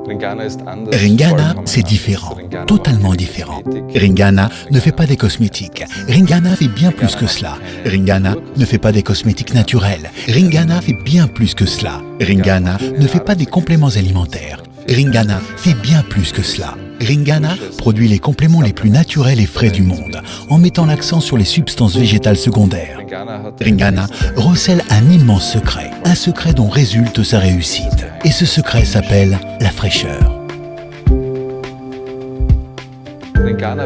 Ringana, c'est différent, totalement différent. Ringana ne fait pas des cosmétiques. Ringana fait bien plus que cela. Ringana ne fait pas des cosmétiques naturels. Ringana fait bien plus que cela. Ringana ne fait pas des compléments alimentaires. Ringana fait bien plus que cela. Ringana produit les compléments les plus naturels et frais du monde, en mettant l'accent sur les substances végétales secondaires. Ringana recèle un immense secret, un secret dont résulte sa réussite. Et ce secret s'appelle la fraîcheur.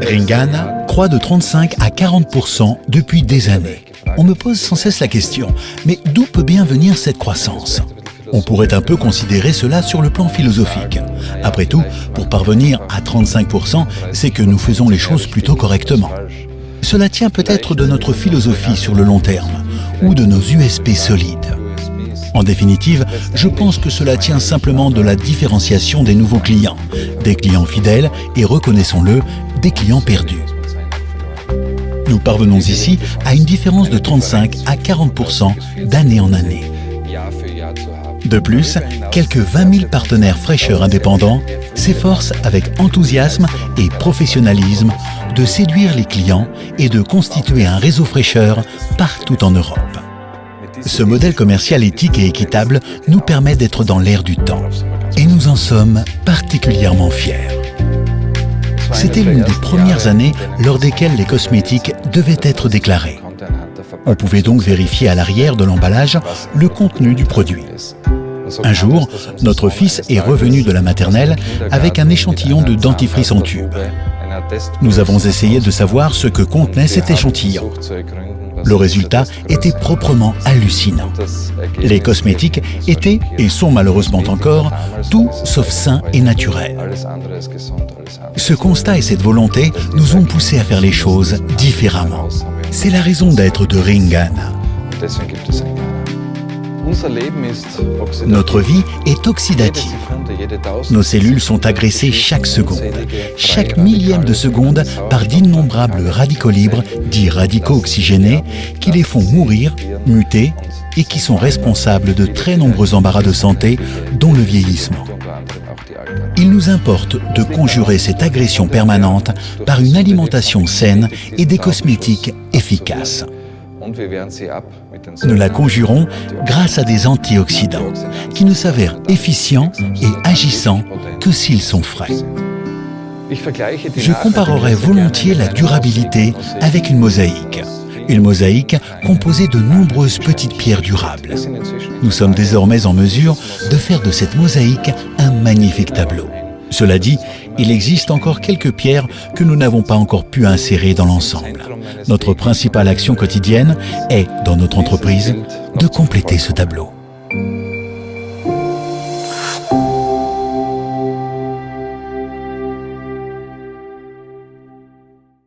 Ringana croît de 35 à 40% depuis des années. On me pose sans cesse la question, mais d'où peut bien venir cette croissance ? On pourrait un peu considérer cela sur le plan philosophique. Après tout, pour parvenir à 35%, c'est que nous faisons les choses plutôt correctement. Cela tient peut-être de notre philosophie sur le long terme, ou de nos USP solides. En définitive, je pense que cela tient simplement de la différenciation des nouveaux clients, des clients fidèles et, reconnaissons-le, des clients perdus. Nous parvenons ici à une différence de 35 à 40% d'année en année. De plus, quelques 20 000 partenaires fraîcheurs indépendants s'efforcent avec enthousiasme et professionnalisme de séduire les clients et de constituer un réseau fraîcheur partout en Europe. Ce modèle commercial éthique et équitable nous permet d'être dans l'air du temps et nous en sommes particulièrement fiers. C'était l'une des premières années lors desquelles les cosmétiques devaient être déclarés. On pouvait donc vérifier à l'arrière de l'emballage le contenu du produit. Un jour, notre fils est revenu de la maternelle avec un échantillon de dentifrice en tube. Nous avons essayé de savoir ce que contenait cet échantillon. Le résultat était proprement hallucinant. Les cosmétiques étaient, et sont malheureusement encore, tout sauf sains et naturels. Ce constat et cette volonté nous ont poussés à faire les choses différemment. C'est la raison d'être de Ringana. Notre vie est oxydative. Nos cellules sont agressées chaque seconde, chaque millième de seconde par d'innombrables radicaux libres, dits radicaux oxygénés, qui les font mourir, muter et qui sont responsables de très nombreux embarras de santé, dont le vieillissement. Il nous importe de conjurer cette agression permanente par une alimentation saine et des cosmétiques efficaces. Nous la conjurons grâce à des antioxydants qui ne s'avèrent efficients et agissants que s'ils sont frais. Je comparerais volontiers la durabilité avec une mosaïque composée de nombreuses petites pierres durables. Nous sommes désormais en mesure de faire de cette mosaïque un magnifique tableau. Cela dit, il existe encore quelques pierres que nous n'avons pas encore pu insérer dans l'ensemble. Notre principale action quotidienne est, dans notre entreprise, de compléter ce tableau.